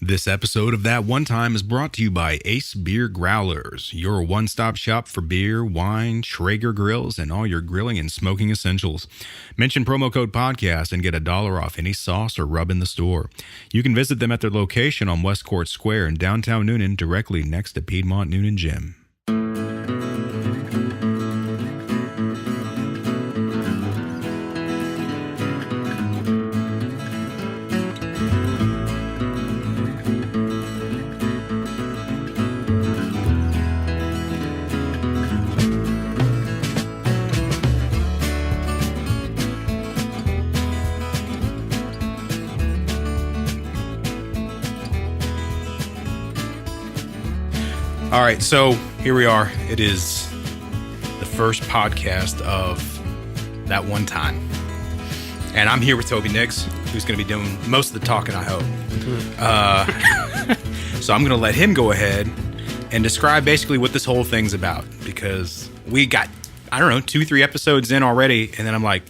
This episode of That One Time is brought to you by Ace Beer Growlers, your one-stop shop for beer, wine, Traeger grills, and all your grilling and smoking essentials. Mention promo code podcast and get $1 off any sauce or rub in the store. You can visit them at their location on West Court Square in downtown Newnan, directly next to Piedmont Newnan Gym. All right, so here we are. It is the first podcast of That One Time. And I'm here with Toby Nix, who's going to be doing most of the talking, I hope. So I'm going to let him go ahead and describe basically what this whole thing's about. Because we got, 2-3 episodes in already. And then I'm like,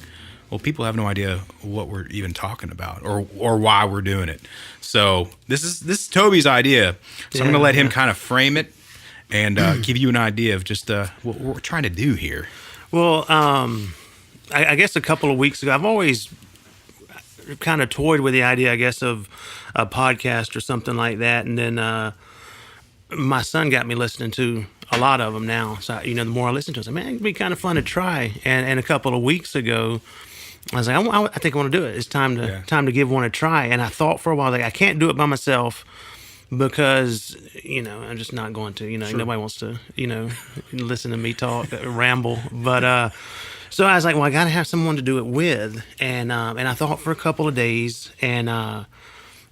well, people have no idea what we're even talking about or why we're doing it. So this is Toby's idea. So I'm going to let him kind of frame it and give you an idea of just what we're trying to do here. Well, I guess a couple of weeks ago, I've always kind of toyed with the idea, I guess, of a podcast or something like that. And then my son got me listening to a lot of them now. So, the more I listen to it, I said, man, it'd be kind of fun to try. And a couple of weeks ago, I was like, I think I want to do it. It's time to give one a try. And I thought for a while, like, I can't do it by myself, because, I'm just not going to, Sure. Nobody wants to, listen to me talk, ramble. But, so I was like, well, I got to have someone to do it with. And I thought for a couple of days, and, I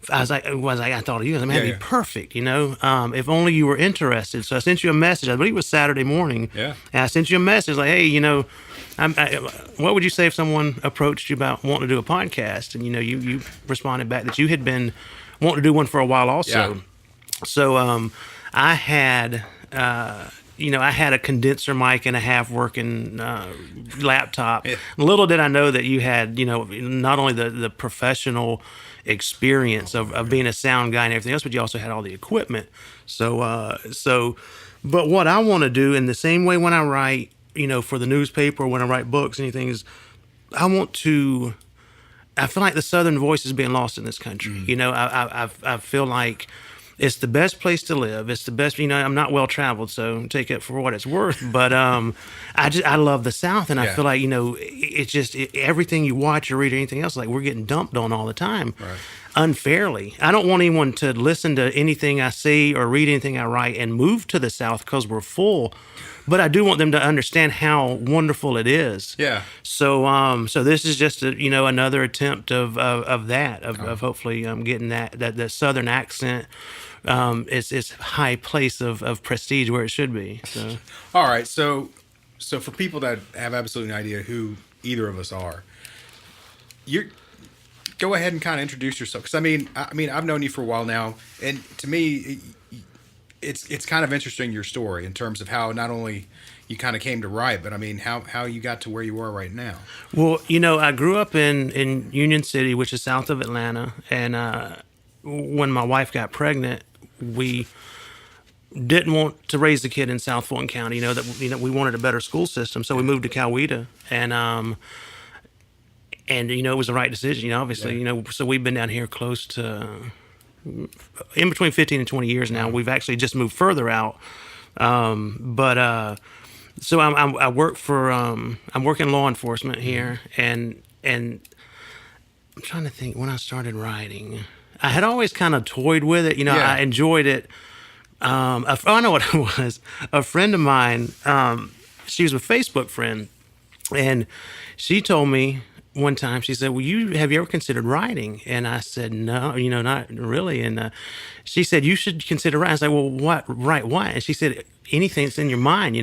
thought of you. I mean, that'd be perfect, if only you were interested. So I sent you a message. I believe it was Saturday morning. Yeah. And I sent you a message like, hey, what would you say if someone approached you about wanting to do a podcast? And, you responded back that you had been wanting to do one for a while also. Yeah. So I had a condenser mic and a half working laptop. Yeah. Little did I know that you had, not only the professional experience of being a sound guy and everything else, but you also had all the equipment. But what I want to do in the same way when I write, for the newspaper or when I write books, anything, is I feel like the Southern voice is being lost in this country. I feel like it's the best place to live. It's the best. I'm not well traveled, so take it for what it's worth. But I love the South, and I feel like it's just everything you watch or read or anything else, like we're getting dumped on all the time, right, unfairly. I don't want anyone to listen to anything I see or read anything I write and move to the South because we're full. But I do want them to understand how wonderful it is. Yeah. So this is just another attempt of hopefully getting that Southern accent. It's high place of prestige where it should be. So. All right. So for people that have absolutely no idea who either of us are, you go ahead and kind of introduce yourself. Because I mean, I've known you for a while now, and to me, it's kind of interesting, your story, in terms of how not only you kind of came to write, but I mean how you got to where you are right now. Well, I grew up in Union City, which is south of Atlanta, and when my wife got pregnant, we didn't want to raise the kid in South Fulton County. We wanted a better school system, so we moved to Coweta, and it was the right decision. Obviously, so we've been down here close to in between 15 and 20 years now. We've actually just moved further out, so I work for I'm working law enforcement here, and I'm trying to think when I started writing. I had always kind of toyed with it. I enjoyed it. I know what it was. A friend of mine, she was a Facebook friend, and she told me one time, she said, have you ever considered writing? And I said, no, not really. And she said, you should consider writing. I said, well, write what? And she said, anything that's in your mind,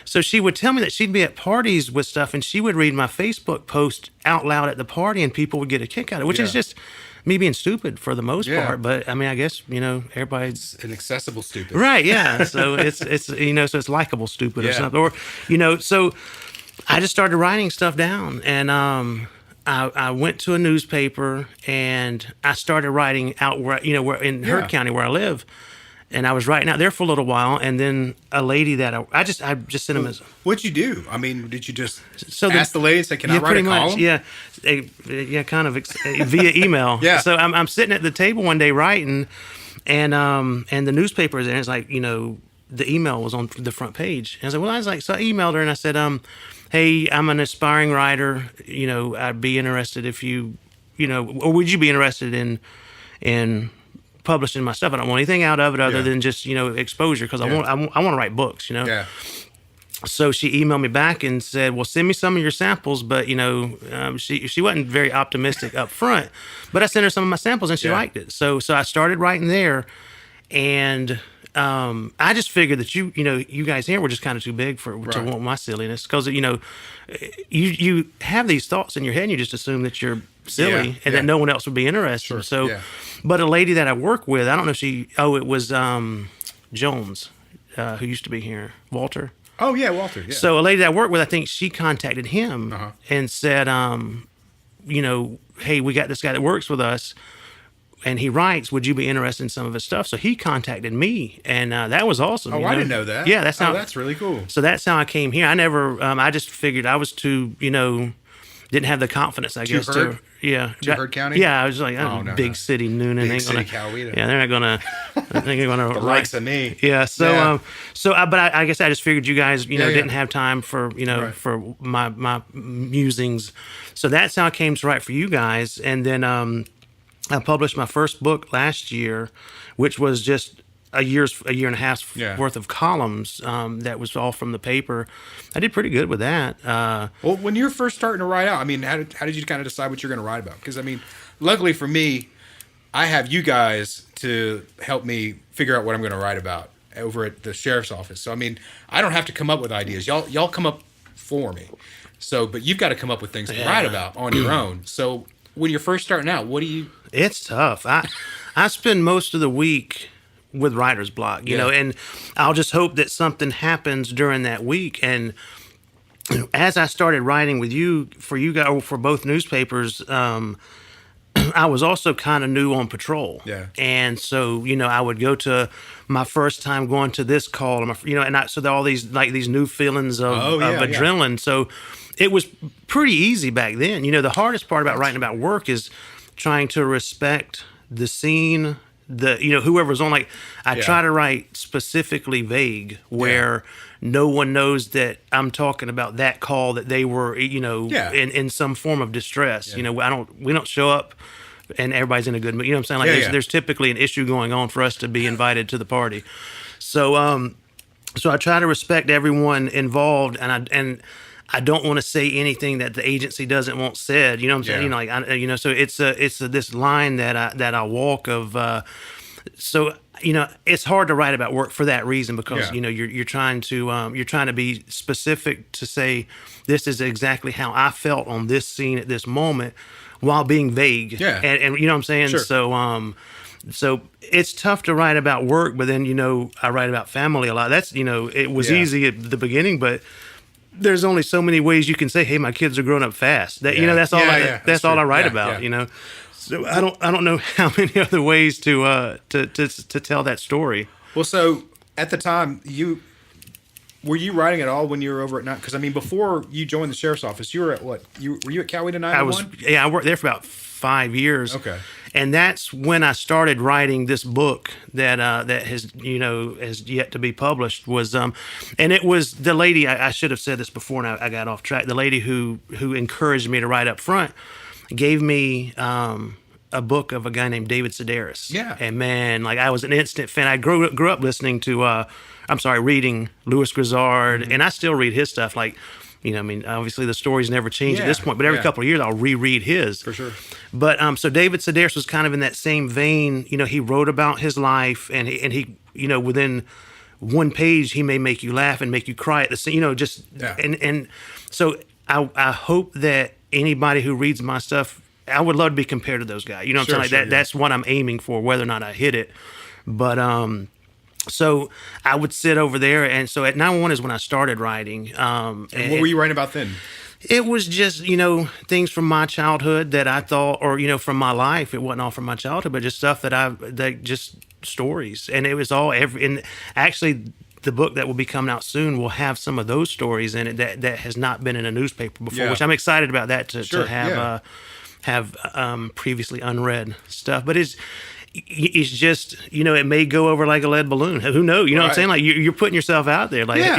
So she would tell me that she'd be at parties with stuff, and she would read my Facebook post out loud at the party, and people would get a kick out of it, which is just me being stupid for the most part. But I mean, I guess, everybody's an accessible stupid. Right. Yeah. So it's so it's likable stupid or something, or, so I just started writing stuff down, and I went to a newspaper and I started writing out where in Heard County where I live, and I was writing out there for a little while, and then a lady that I just sent him as. What'd you do? I mean, did you just So ask the lady and say, "Can I write a column?" Yeah, kind of via email. Yeah. So I'm sitting at the table one day writing, and the newspaper is there. And it's like, the email was on the front page. And I was like, so I emailed her and I said, hey, I'm an aspiring writer. I'd be interested if or would you be interested in publishing my stuff? I don't want anything out of it other than just, exposure, because I want to write books, Yeah. So she emailed me back and said, well, send me some of your samples. But, she wasn't very optimistic up front. But I sent her some of my samples and she liked it. So I started writing there. And I just figured that you guys here were just kind of too big to want my silliness. Because, you have these thoughts in your head and you just assume that you're silly and that no one else would be interested. Sure. But a lady that I work with, I don't know if it was Jones, who used to be here, Walter. Oh, yeah, Walter. Yeah. So a lady that I work with, I think she contacted him and said, hey, we got this guy that works with us and he writes, would you be interested in some of his stuff? So he contacted me, and that was awesome. Oh, I didn't know that. Yeah, that's really cool. So that's how I came here. I never, I just figured I was too, didn't have the confidence, I guess. Heard? Yeah. Heard County? Yeah, I was like, big city, Newnan. Big city, Coweta. Yeah, they're not gonna. They're gonna The likes of me. Yeah. So, but I guess I just figured you guys, didn't have time for, for my musings. So that's how I came to write for you guys, and then I published my first book last year, which was just a year and a half's worth of columns. That was all from the paper. I did pretty good with that. Well, when you're first starting to write out, I mean, how did you kind of decide what you're going to write about? Because, I mean, luckily for me, I have you guys to help me figure out what I'm going to write about over at the sheriff's office. So, I mean, I don't have to come up with ideas. Y'all come up for me. So, but you've got to come up with things to write about on your own. So, when you're first starting out, what do you... It's tough. I spend most of the week with writer's block, you know, and I'll just hope that something happens during that week. And as I started writing with you, for you guys, or for both newspapers, I was also kind of new on patrol. Yeah. And so, I would go to my first time going to this call, so there are all these, like, these new feelings of adrenaline. So it was pretty easy back then. The hardest part about writing about work is trying to respect the scene, whoever's on. Like, I try to write specifically vague, where no one knows that I'm talking about that call, that they were, in some form of distress. We don't show up and everybody's in a good mood. You know what I'm saying? Like, there's typically an issue going on for us to be invited to the party. So, so I try to respect everyone involved, and I don't want to say anything that the agency doesn't want said. You know what I'm saying? So it's this line that I walk of. So it's hard to write about work for that reason, because you're trying to be specific to say this is exactly how I felt on this scene at this moment, while being vague. Yeah. And you know what I'm saying? Sure. So it's tough to write about work, but then I write about family a lot. That's it was easy at the beginning, but there's only so many ways you can say, "Hey, my kids are growing up fast." That that's all. That's all I write about. So I don't know how many other ways to tell that story. Well, so at the time, were you writing at all when you were over at night? Because, I mean, before you joined the sheriff's office, you were at what? Were you at Coweta 911? I worked there for about 5 years. Okay. And that's when I started writing this book that has yet to be published. And it was the lady, I should have said this before and I got off track. The lady who encouraged me to write up front gave me a book of a guy named David Sedaris. Yeah. And man, like, I was an instant fan. I grew up listening to reading Louis Grizzard, and I still read his stuff. Like, obviously the stories never change at this point, but every couple of years I'll reread his. For sure. But so David Sedaris was kind of in that same vein. He wrote about his life, and he within one page he may make you laugh and make you cry at the same. And so I hope that anybody who reads my stuff, I would love to be compared to those guys. You know what I'm saying? That's what I'm aiming for, whether or not I hit it. But so I would sit over there, and so at 911 is when I started writing. And what were you writing about then? It was just, things from my childhood that I thought, or, from my life. It wasn't all from my childhood, but just stuff that just stories. And it was all and actually the book that will be coming out soon will have some of those stories in it that has not been in a newspaper before, which I'm excited about that to have previously unread stuff. But it's just, it may go over like a lead balloon. Who knows? You know what I'm saying? Like you're putting yourself out there. Like you're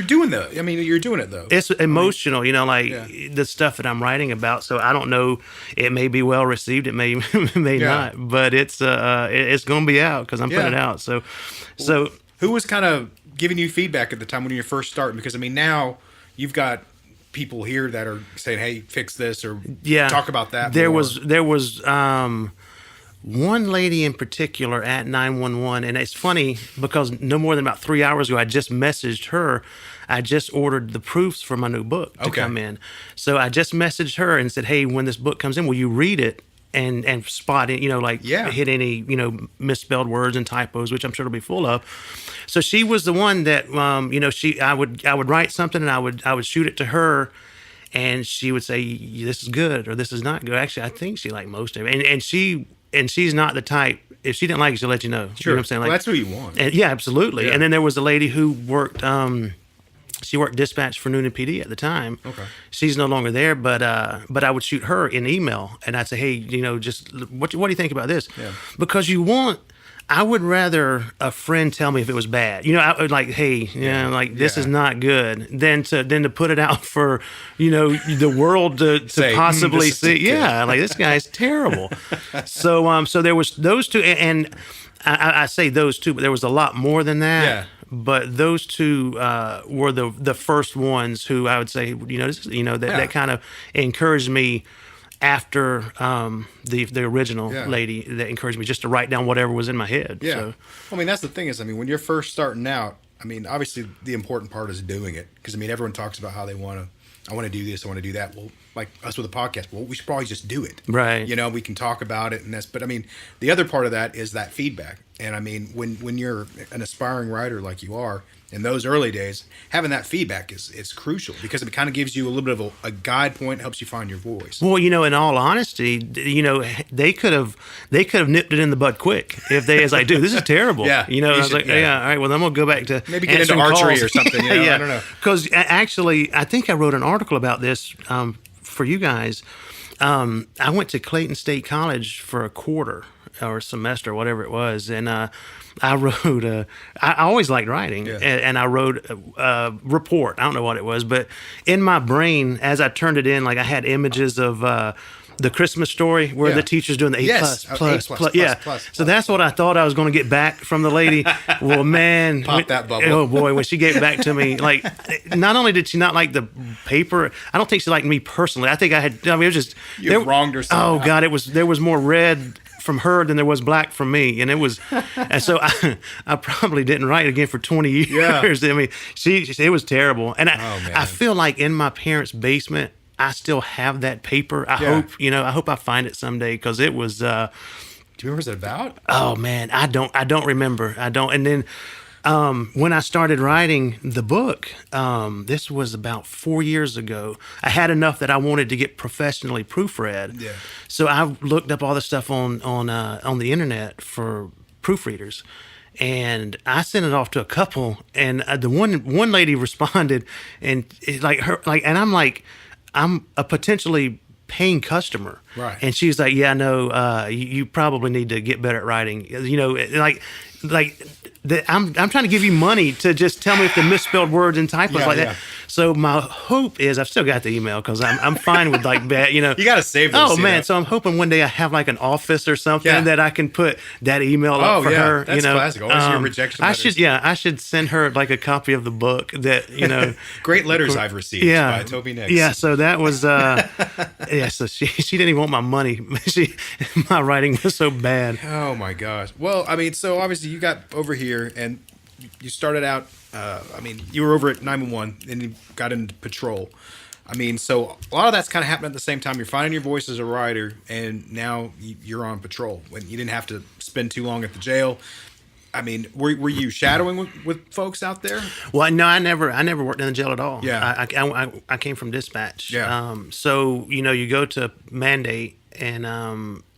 doing you're doing it though. It's emotional, the stuff that I'm writing about. So I don't know. It may be well received. It may not. But it's going to be out because I'm putting it out. So who was kind of giving you feedback at the time when you were first starting? Because now you've got people here that are saying, "Hey, fix this," or talk about that. There was one lady in particular at 911, and it's funny because no more than about 3 hours ago, I just messaged her. I just ordered the proofs for my new book to come in. So I just messaged her and said, "Hey, when this book comes in, will you read it and spot it, hit any, misspelled words and typos, which I'm sure it'll be full of." So she was the one that, I would write something and I would shoot it to her. And she would say, "This is good," or "This is not good." Actually, I think she liked most of it. And she's not the type. If she didn't like it, she'll let you know. Sure. You know what I'm saying? Like, well, that's who you want. And, yeah, absolutely. Yeah. And then there was a lady who worked. She worked dispatch for Newnan PD at the time. Okay. She's no longer there, but I would shoot her an email and I'd say, "Hey, just what do you think about this?" Yeah. Because I would rather a friend tell me if it was bad. I would like, "Hey, this is not good," than to put it out for, the world to possibly see. Yeah, like this guy's terrible. So there was those two, and I say those two, but there was a lot more than that. Yeah. But those two were the first ones who I would say, that kind of encouraged me. After the original lady that encouraged me just to write down whatever was in my head. Yeah. So. That's the thing is, when you're first starting out, obviously the important part is doing it. Because, everyone talks about how they I want to do this, I want to do that. Well, like us with a podcast, we should probably just do it. Right. We can talk about it but the other part of that is that feedback. And when you're an aspiring writer like you are, in those early days, having that feedback is crucial because it kind of gives you a little bit of a guide point, helps you find your voice. Well, in all honesty, they could have nipped it in the bud quick if they was like, "Dude, this is terrible." Yeah. I was like, "Yeah, all right, well, then we'll go back to maybe get into archery calls. Or something." Yeah. I don't know. Because actually, I think I wrote an article about this for you guys. I went to Clayton State College for a quarter or a semester, whatever it was, and I wrote. I always liked writing, and I wrote a report. I don't know what it was, but in my brain, as I turned it in, like I had images of the Christmas Story where the teacher's doing the A plus. So that's what I thought I was going to get back from the lady. Well, man, pop that bubble. Oh boy, when she gave it back to me, like not only did she not like the paper, I don't think she liked me personally. I think it was just you wronged her. Oh God, there was more red from her than there was black from me, and it was, and so I probably didn't write again for 20 years. Yeah. It was terrible, and I feel like in my parents' basement, I still have that paper. I hope I find it someday because it was. Do you remember what it's about? Oh man, I don't remember. And then when I started writing the book, this was about 4 years ago. I had enough that I wanted to get professionally proofread. Yeah. So I looked up all the stuff on the internet for proofreaders. And I sent it off to a couple, and the one lady responded, and and I'm like, I'm a potentially paying customer, right? And she was like, "Yeah, no, you probably need to get better at writing. I'm trying to give you money to just tell me if the misspelled words and typos that." So my hope is I've still got the email because I'm fine with like bad, You got to save those. Oh man, so I'm hoping one day I have like an office or something that I can put that email up for her. That's classic. Always your rejection letters. I should send her like a copy of the book that Great letters I've received by Toby next. Yeah, so that was so she didn't even want my money. My writing was so bad. Oh my gosh. Well, so obviously you got over here and you started out. You were over at 911 and you got into patrol. So a lot of that's kind of happening at the same time. You're finding your voice as a writer, and now you're on patrol. When you didn't have to spend too long at the jail, I mean, were you shadowing with folks out there? Well, no, I never worked in the jail at all. Yeah. I came from dispatch. Yeah. So you go to mandate and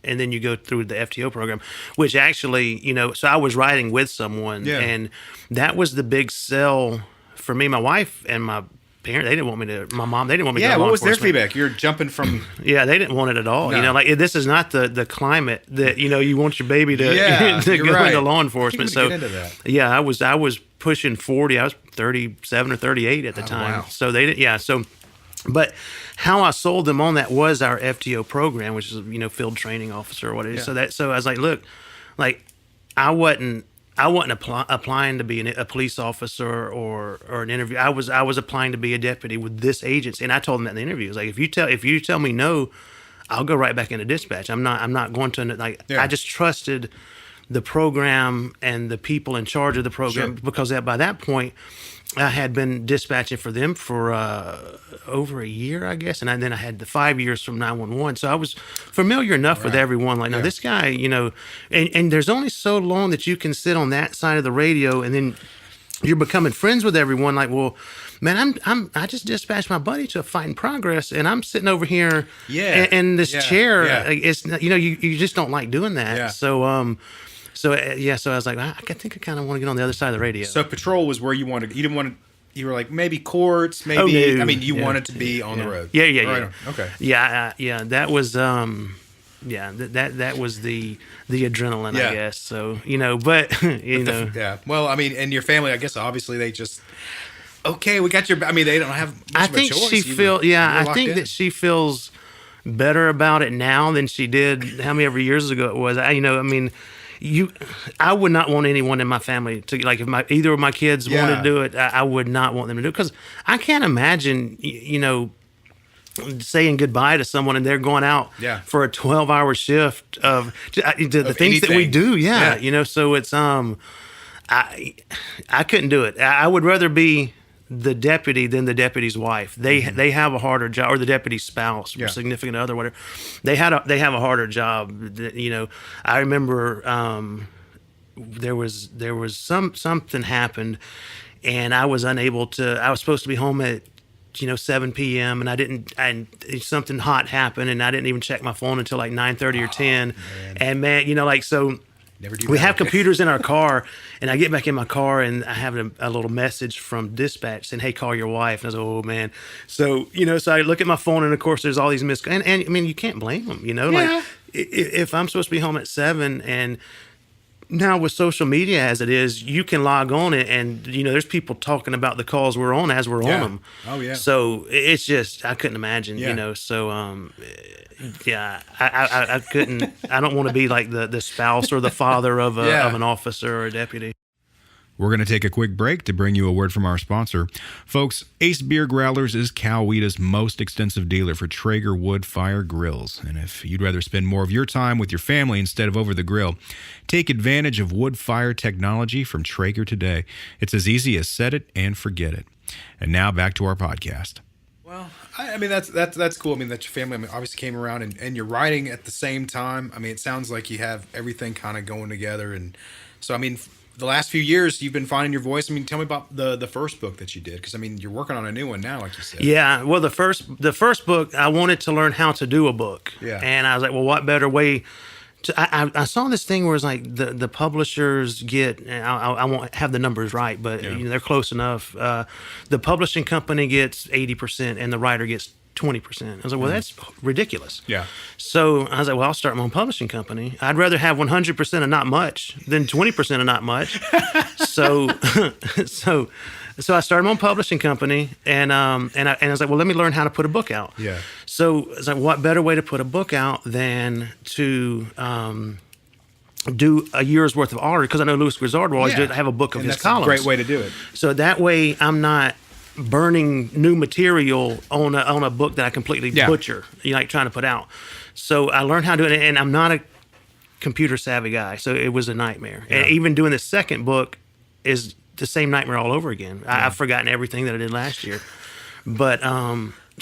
then you go through the FTO program, which actually, so I was riding with someone, Yeah. and that was the big sell for me. My wife and my parents, they didn't want me to. My mom, they didn't want me to. Yeah. Go to law What was their enforcement. feedback? You're jumping from. Yeah, they didn't want it at all. No. Like this is not the climate that you want your baby to, Yeah, to you're go right. into law I enforcement. think I'm So gonna get into that. yeah, I was pushing 40. I was 37 or 38 at the time. Wow. So they didn't. Yeah. So, but how I sold them on that was our FTO program, which is field training officer or what it is. Yeah. So I was like, look, like I wasn't applying to be a police officer or an interview. I was applying to be a deputy with this agency, and I told them that in the interview. I was like, if you tell me no, I'll go right back into dispatch. I'm not going to Yeah. I just trusted the program and the people in charge of the program, Sure. because by that point I had been dispatching for them for over a year, I guess, and then I had the 5 years from 911. So I was familiar enough with everyone. Like, now Yeah. this guy, and there's only so long that you can sit on that side of the radio, and then you're becoming friends with everyone. Like, well, man, I just dispatched my buddy to a fight in progress, and I'm sitting over here, Yeah. in this Yeah. chair. Yeah. It's you just don't like doing that. Yeah. So so I was like, I think I kind of want to get on the other side of the radio. So patrol was where you wanted. You didn't want to. You were like maybe courts, maybe. Oh, no. I mean, you Yeah. wanted to be on the road. Yeah. Right on. Okay. Yeah. That was that was the adrenaline, Yeah. I guess. So but Yeah. Well, I mean, and your family, I guess, obviously, they just. Okay, we got your. I mean, they don't have. Much I of a think choice. she You feel. were Yeah, I locked think in. that she feels better about it now than she did how many ever years ago it was. I mean. I would not want anyone in my family to, like, if either of my kids wanted to do it, I would not want them to do it, because I can't imagine, saying goodbye to someone and they're going out for a 12-hour shift of the things that we anything. do. Yeah. So it's I couldn't do it. I would rather be the deputy than the deputy's wife. They have a harder job, or the deputy's spouse, or significant other, whatever. They have a harder job. I remember there was something happened, and I was unable to. I was supposed to be home at 7 p.m. and I didn't. And something hot happened, and I didn't even check my phone until like 9:30 or 10. Man. And man, so. Never do We that. have computers in our car, and I get back in my car, and I have a little message from dispatch saying, "Hey, call your wife." And I was like, "Oh man!" So so I look at my phone, and of course, there's all these missed. And I mean, you can't blame them. Like if I'm supposed to be home at 7, and now with social media as it is, you can log on it, and there's people talking about the calls we're on as we're on them. Oh yeah. So it's just, I couldn't imagine. Yeah. So yeah, I couldn't. I don't want to be like the spouse or the father of an officer or a deputy. We're going to take a quick break to bring you a word from our sponsor. Folks, Ace Beer Growlers is Coweta's most extensive dealer for Traeger wood fire grills. And if you'd rather spend more of your time with your family instead of over the grill, take advantage of wood fire technology from Traeger today. It's as easy as set it and forget it. And now back to our podcast. Well, I mean, that's cool. I mean, that your family obviously came around, and you're writing at the same time. I mean, it sounds like you have everything kind of going together. And so, I mean, the last few years, you've been finding your voice. I mean, tell me about the first book that you did, because I mean, you're working on a new one now, like you said. Yeah, well, the first book, I wanted to learn how to do a book. Yeah. And I was like, well, what better way? I saw this thing where it's like the publishers get, and I won't have the numbers right, but they're close enough. The publishing company gets 80% and the writer gets 20%. I was like, well, that's ridiculous. Yeah. So I was like, well, I'll start my own publishing company. I'd rather have 100% of not much than 20% of not much. So I started my own publishing company, and I was like, well, let me learn how to put a book out. Yeah. So I was like, what better way to put a book out than to do a year's worth of art? Because I know Louis Grizzard will always have a book of his columns. That's a great way to do it. So that way, I'm not burning new material on a book that I completely butcher, like trying to put out. So I learned how to do it, and I'm not a computer savvy guy, so it was a nightmare. Yeah. And even doing the second book is the same nightmare all over again. I've forgotten everything that I did last year. But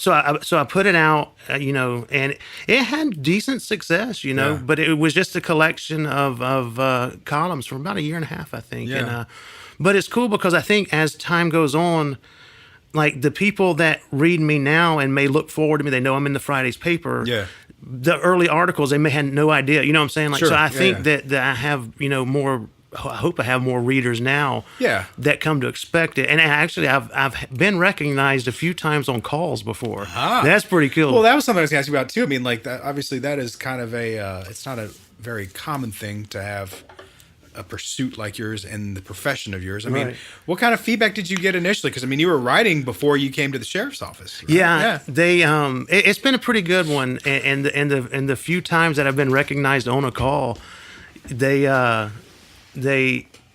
I put it out, and it had decent success, but it was just a collection of columns for about a year and a half, I think. Yeah. And but it's cool because I think as time goes on, like the people that read me now and may look forward to me, they know I'm in the Friday's paper. Yeah. The early articles, they may have no idea. You know what I'm saying? Like, Sure. so I Yeah, think yeah. that I have, more. I hope I have more readers now. Yeah. That come to expect it. And actually, I've been recognized a few times on calls before. That's pretty cool. Well, that was something I was going to ask you about too. I mean, like that. Obviously, that is kind of it's not a very common thing to have a pursuit like yours in the profession of yours. I mean, Right. what kind of feedback did you get initially? Because I mean, you were writing before you came to the sheriff's office. Right? Yeah, they it's been a pretty good one, and the few times that I've been recognized on a call, they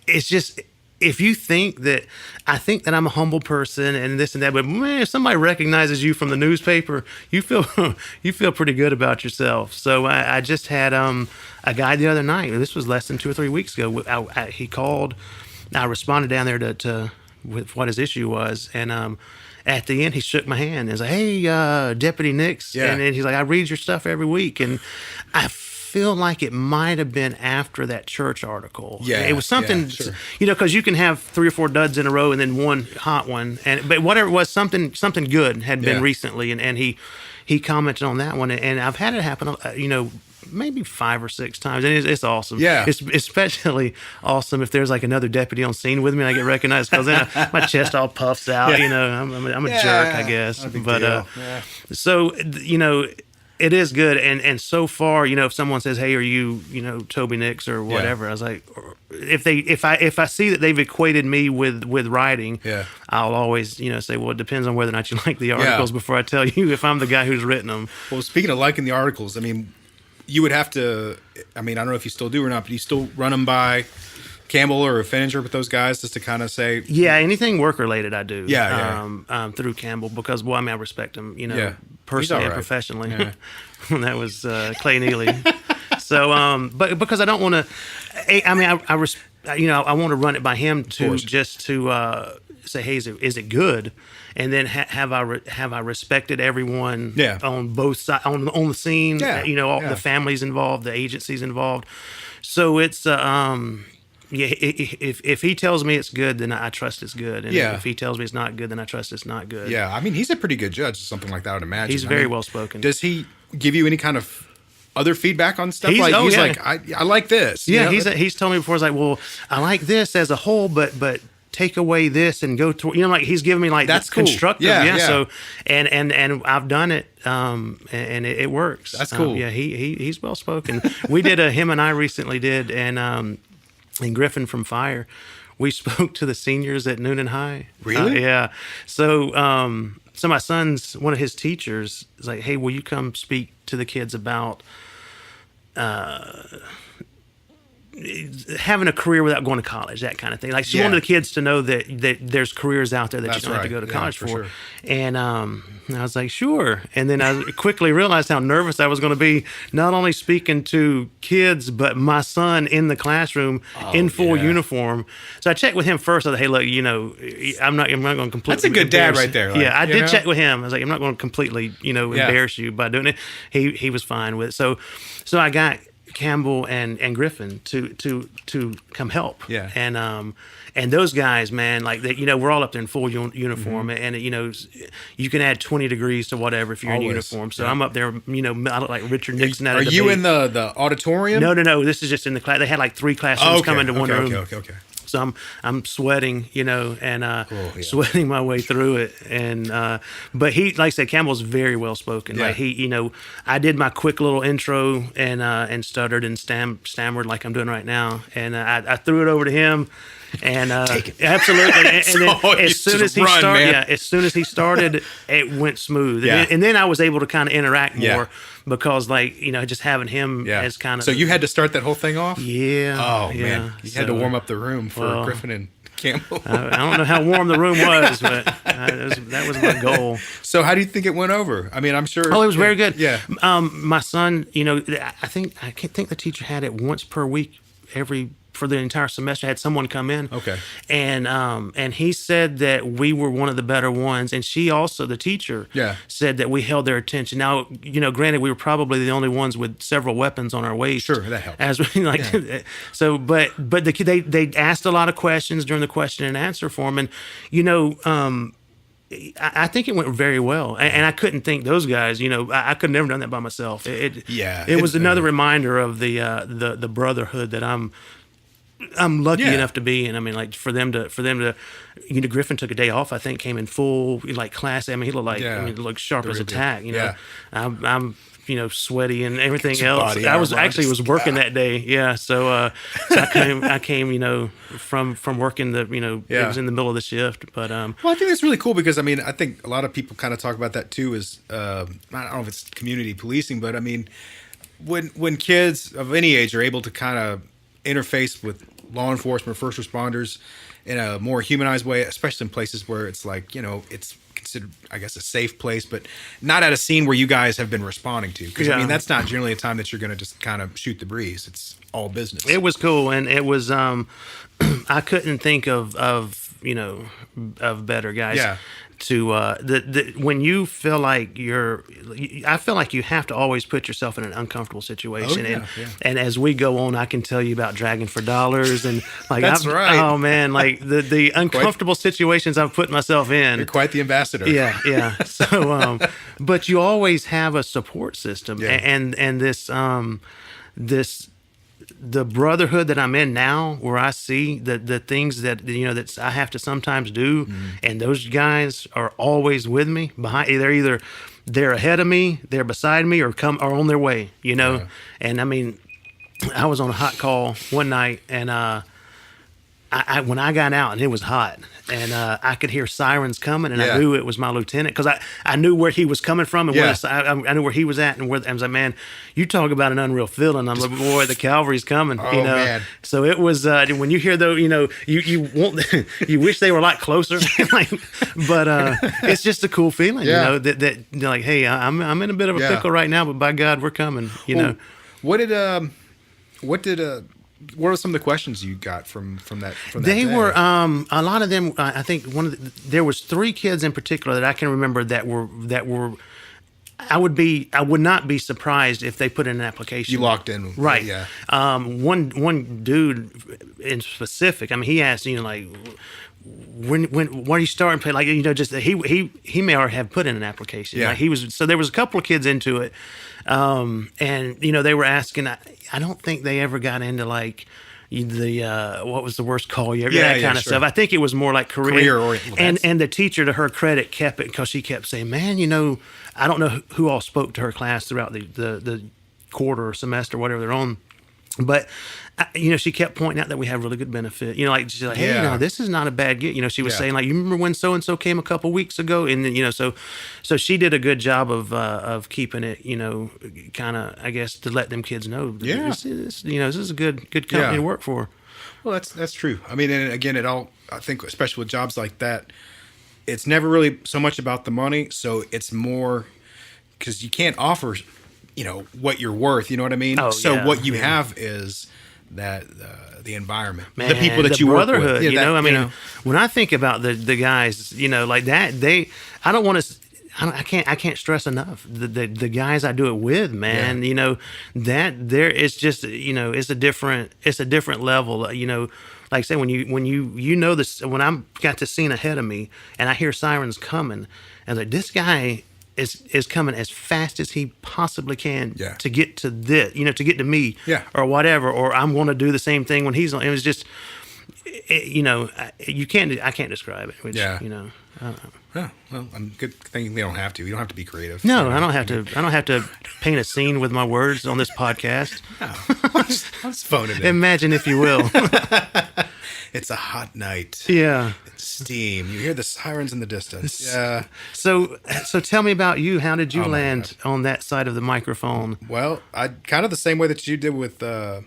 it's just, if you think that I think that I'm a humble person and this and that, but man, if somebody recognizes you from the newspaper, you feel pretty good about yourself. So I just had a guy the other night. This was less than 2 or 3 weeks ago. He called. I responded down there to with what his issue was, and at the end he shook my hand and was like, "Hey, Deputy Nix," Yeah. and he's like, "I read your stuff every week," and I feel like it might have been after that church article. Yeah, it was something, yeah, sure. because you can have 3 or 4 duds in a row and then one hot one, but whatever it was, something good had been Yeah. recently, and he commented on that one, and I've had it happen, maybe 5 or 6 times, and it's awesome. Yeah. It's especially awesome if there's like another deputy on scene with me and I get recognized, because then my chest all puffs out. Yeah. I'm a Yeah, jerk, I guess. not a big But deal. Yeah. so it is good, and so far, if someone says, "Hey, are you, Toby Nix or whatever?" I was like, if I see that they've equated me with writing, Yeah. I'll always say, well, it depends on whether or not you like the articles before I tell you if I'm the guy who's written them. Well, speaking of liking the articles, I mean, you would have to. I mean, I don't know if you still do or not, but you still run them by Campbell or Finninger with those guys just to kind of say, Yeah, anything work related, I do. Yeah. Through Campbell, because I respect him, Yeah. He's personally all and right. professionally. Yeah. That was Clay Neely. So, but because I don't want to, I want to run it by him course. just to say, hey, is it good? And then have I respected everyone Yeah. on both sides on the scene? Yeah. All Yeah. the families involved, the agencies involved. So it's if he tells me it's good, then I trust it's good. And Yeah. if he tells me it's not good, then I trust it's not good. yeah, I mean, he's a pretty good judge, something like that, I would imagine. He's I very mean, well spoken. Does he give you any kind of other feedback on stuff? He's- He's oh, yeah. like, I like this. Yeah, you know? he's told me before. He's like, well, I like this as a whole, but take away this and go to, like he's giving me like That's cool. constructive. Yeah, Yeah. yeah. So and I've done it, and it works. That's cool. Yeah, he's well spoken. We did him and I recently did, and Griffin from Fire, we spoke to the seniors at Newnan High. Really? Yeah. So so my son's, one of his teachers is like, hey, will you come speak to the kids about having a career without going to college, that kind of thing. Like she Yeah. wanted the kids to know that there's careers out there that That's you don't have to right. go to Yeah, college for for. sure. And I was like, sure. And then I quickly realized how nervous I was going to be, not only speaking to kids, but my son in the classroom in full yeah. uniform. So I checked with him first. I was like, hey, look, I'm not going to completely. That's a good dad embarrass right you. there, like, yeah, I you did know? check with him. I was like, I'm not going to completely, embarrass you by doing it. He was fine with it. So I got Campbell and Griffin to come help. Yeah. And those guys, man, like they, we're all up there in full uniform, and you can add 20 degrees to whatever if you're in Always. uniform. So Yeah. I'm up there, I look like Richard Nixon out Are of you debate. in the auditorium? No. This is just in the class. They had like 3 classrooms come into one room. Okay. So I'm sweating, and yeah. sweating my way through it. And but he, like I said, Campbell's very well spoken. Yeah. Like he, I did my quick little intro and stuttered and stammered like I'm doing right now, and I threw it over to him. And absolutely, and then So you as soon just as he run, started, man. as soon as he started, it went smooth. Yeah. And then I was able to kind of interact more Yeah. because, like, just having him Yeah. as kind of. So you had to start that whole thing off? Yeah. Oh, yeah. man. You had to So, warm up the room for well, Griffin and Campbell. I don't know how warm the room was, but that was my goal. So how do you think it went over? I mean, I'm sure. Oh, it was very good. Yeah. My son, I can't think the teacher had it once per week, every for the entire semester. I had someone come in. Okay. And he said that we were one of the better ones. And she also, the teacher, said that we held their attention. Now, granted, we were probably the only ones with several weapons on our waist. Sure, that helped. As we so, but they asked a lot of questions during the question and answer form, and I think it went very well, and I couldn't thank those guys. I could never done that by myself. It was another reminder of the brotherhood that I'm lucky enough to be in. I mean, like for them to, Griffin took a day off. I think came in full like class. I mean, he looked like he looked sharp as a tack. I'm sweaty and everything else. I was working that day. Yeah. So I came, from working it was in the middle of the shift, but, well, I think that's really cool because, I mean, I think a lot of people kind of talk about that too, is, I don't know if it's community policing, but I mean, when kids of any age are able to kind of interface with law enforcement, first responders in a more humanized way, especially in places where it's like, it's considered, I guess, a safe place, but not at a scene where you guys have been responding to. Because, I mean, that's not generally a time that you're going to just kind of shoot the breeze. It's all business. It was cool. And it was, I couldn't think of better guys. Yeah. To when you feel like I feel like you have to always put yourself in an uncomfortable situation. And as we go on, I can tell you about dragging for dollars and like that's right. Oh man, like the uncomfortable situations I've put myself in. You're quite the ambassador. Yeah. So, but you always have a support system, and this. The brotherhood that I'm in now, where I see the things that that I have to sometimes do, and those guys are always with me behind. They're ahead of me, they're beside me, or on their way. And I mean, I was on a hot call one night, and when I got out and it was hot, and I could hear sirens coming, and I knew it was my lieutenant because I knew where he was coming from and I knew where he was at, and I was like, man, you talk about an unreal feeling. I'm like, boy, the cavalry's coming. Man. So it was when you hear those, you want you wish they were a lot closer, but it's just a cool feeling, that like, hey, I'm in a bit of a pickle right now, but by God, we're coming. Well, what are some of the questions you got from that? They were a lot of them. I think there was 3 kids in particular that I can remember that were. I would not be surprised if they put in an application. You locked in, right? Yeah. One dude in specific. I mean, he asked, like, when are you starting to play? Like, just he may already have put in an application. Yeah. Like so there was a couple of kids into it, and they were asking. I don't think they ever got into like the what was the worst call you ever, that kind of stuff. I think it was more like career oriented. And the teacher, to her credit, kept it because she kept saying, man, I don't know who all spoke to her class throughout the quarter or semester, whatever they're on. But, she kept pointing out that we have really good benefit. Like, she's like, hey, this is not a bad gig. She was saying, like, you remember when so-and-so came a couple weeks ago? And then, so she did a good job of keeping it, kind of, I guess, to let them kids know. This is a good company to work for. Well, that's true. I mean, and again, I think, especially with jobs like that, it's never really so much about the money. So it's more because you can't offer, what you're worth. You know what I mean? What you have is that the environment, man, the people that you work with. Yeah, when I think about the guys, like that, I don't want to. I can't stress enough the guys I do it with, man. That there it's just it's a different level. Like I say, when this, when I'm got the scene ahead of me and I hear sirens coming, and like, this guy is coming as fast as he possibly can to get to this, to get to me, or whatever, or I'm going to do the same thing when he's on. It was just, I can't describe it. Which, Yeah, well, I'm good thinking they don't have to. You don't have to be creative. No, I don't have to. I don't have to paint a scene with my words on this podcast. No, I'll just phone it in. Imagine, if you will. It's a hot night. Yeah. It's steam. You hear the sirens in the distance. Yeah. So tell me about you. How did you land on that side of the microphone? Well, I kind of the same way that you did with the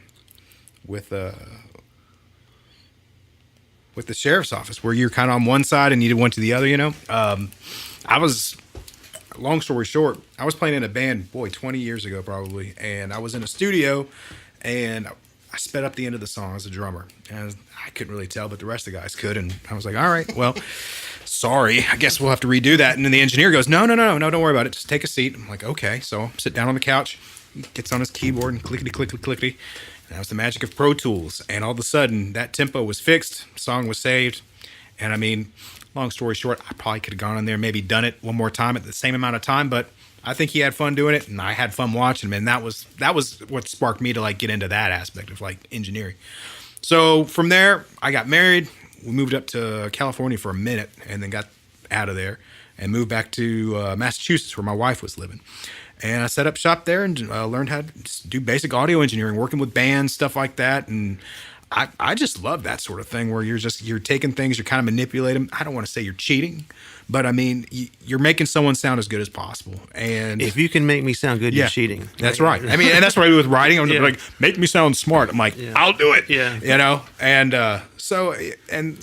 sheriff's office, where you're kind of on one side and you went to the other. I was, long story short, I was playing in a band, 20 years ago probably, and I was in a studio, and I sped up the end of the song as a drummer. And I couldn't really tell, but the rest of the guys could. And I was like, all right, well, sorry, I guess we'll have to redo that. And then the engineer goes, no, don't worry about it. Just take a seat. I'm like, okay. So I sit down on the couch, gets on his keyboard and clickety, clickety, clickety. And that was the magic of Pro Tools. And all of a sudden, that tempo was fixed, song was saved. And I mean, long story short, I probably could have gone in there, maybe done it one more time at the same amount of time, but I think he had fun doing it, and I had fun watching him, and that was what sparked me to like get into that aspect of like engineering. So from there, I got married. We moved up to California for a minute, and then got out of there and moved back to Massachusetts, where my wife was living. And I set up shop there and learned how to do basic audio engineering, working with bands, stuff like that, and I just love that sort of thing where you're taking things, you're kind of manipulating them. I don't want to say you're cheating, but I mean, you're making someone sound as good as possible. And if you can make me sound good, you're cheating. That's right. I mean, and that's what I do with writing. I'm like, make me sound smart. I'm like, I'll do it. Yeah. You know? And so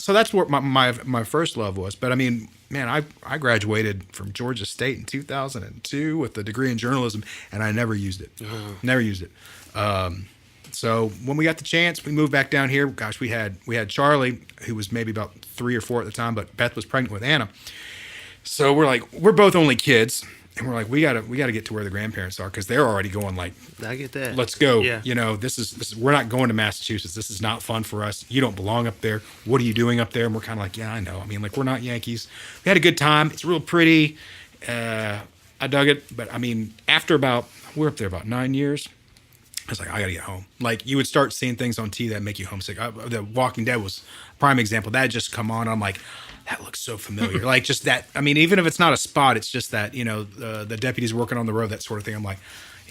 that's what my first love was. But I mean, man, I graduated from Georgia State in 2002 with a degree in journalism, and I never used it. Never used it. So when we got the chance, we moved back down here. Gosh, we had Charlie, who was maybe about 3 or 4 at the time, but Beth was pregnant with Anna. So we're both only kids, and we're like, we gotta get to where the grandparents are, because they're already going like, I get that. Let's go. Yeah. You know, this is we're not going to Massachusetts. This is not fun for us. You don't belong up there. What are you doing up there? And we're kind of like, yeah, I know. I mean, like, we're not Yankees. We had a good time. It's real pretty. I dug it, but I mean, we're up there about 9 years. I was like, I gotta get home. Like, you would start seeing things on TV that make you homesick. The Walking Dead was a prime example. That had just come on. I'm like, that looks so familiar. Like, just that. I mean, even if it's not a spot, it's just that, you know, the deputies working on the road, that sort of thing. I'm like,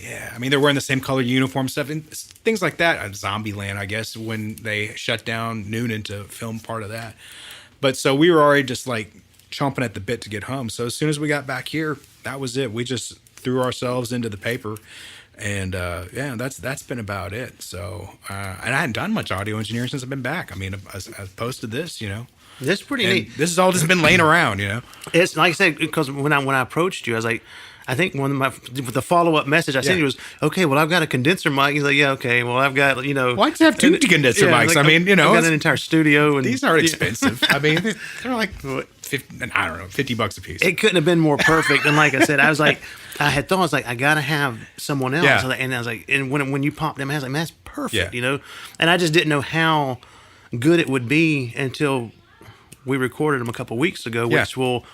yeah. I mean, they're wearing the same colored uniform stuff and things like that. Zombieland, I guess, when they shut down Newnan to film part of that. But so we were already just like chomping at the bit to get home. So as soon as we got back here, that was it. We just threw ourselves into the paper. And that's been about it. So and I hadn't done much audio engineering since I've been back. I mean, as opposed to this, you know, this is pretty neat. This has all just been laying around, you know. It's like I said, because when I approached you, I was like, I think the follow-up message I sent you was, okay, well, I've got a condenser mic. He's like, yeah, okay, well, I've got, you know. Well, I just have 2 condenser mics. Like, I mean, you know. I've got an entire studio. And these aren't expensive. I mean, they're like, $50 a piece. It couldn't have been more perfect. And like I said, I was like, I was like, I got to have someone else. Yeah. And I was like, and when you popped them, I was like, man, that's perfect, Yeah. you know. And I just didn't know how good it would be until we recorded them a couple weeks ago, which will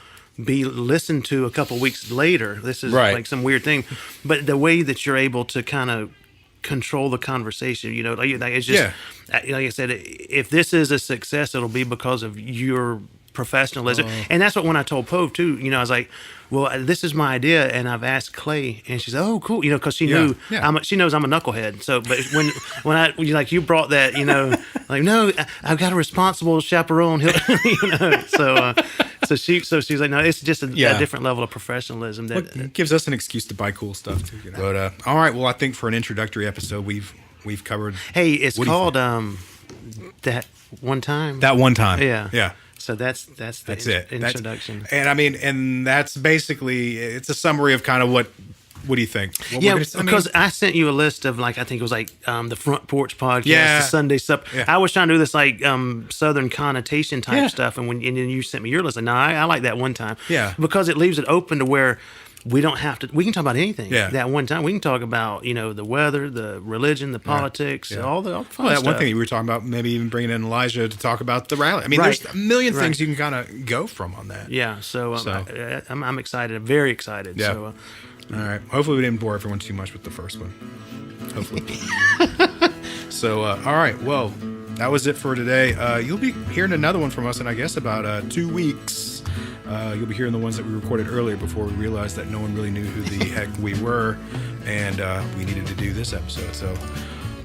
be listened to a couple weeks later. This is like some weird thing, but the way that you're able to kind of control the conversation, you know, like it's just like I said, if this is a success, it'll be because of your professionalism. And that's what, when I told Pove too, you know, I was like, well, this is my idea, and I've asked Clay, and she's like, oh, cool, you know, because she knew she knows I'm a knucklehead. So, but when you brought that, you know, like, no, I've got a responsible chaperone, you know, so she's like, no, it's just a different level of professionalism that it gives us an excuse to buy cool stuff too. You know? But all right, well, I think for an introductory episode, we've covered. Hey, it's called That One Time. That One Time. Yeah. So that's it. Introduction. And I mean, and that's basically, it's a summary of kind of what do you think? Because I sent you a list of, like, I think it was like the Front Porch Podcast, the Sunday Supper. Yeah. I was trying to do this like Southern connotation type stuff, and then you sent me your list, and I like That One Time. Yeah. Because it leaves it open to where we don't have to. We can talk about anything. Yeah. That one time, we can talk about, you know, the weather, the religion, the politics, all the fun that stuff. one thing you were talking about, maybe even bringing in Elijah to talk about the rally. I mean, there's a million things you can kind of go from on that. Yeah. So I'm excited. I'm very excited. Yeah. So, all right. Hopefully, we didn't bore everyone too much with the first one. Hopefully. So, all right. Well, that was it for today. You'll be hearing another one from us in, I guess, about 2 weeks. You'll be hearing the ones that we recorded earlier before we realized that no one really knew who the heck we were, and we needed to do this episode. So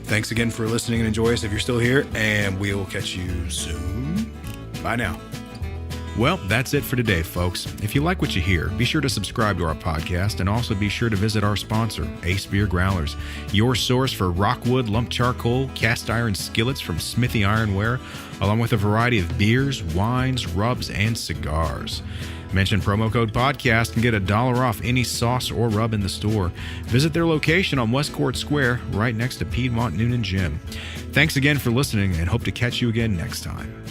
thanks again for listening, and enjoy us if you're still here, and we will catch you soon. Bye now. Well, that's it for today, folks. If you like what you hear, be sure to subscribe to our podcast, and also be sure to visit our sponsor, Ace Beer Growlers, your source for rockwood, lump charcoal, cast iron skillets from Smithy Ironware, along with a variety of beers, wines, rubs, and cigars. Mention promo code podcast and get $1 off any sauce or rub in the store. Visit their location on West Court Square, right next to Piedmont Newnan Gym. Thanks again for listening, and hope to catch you again next time.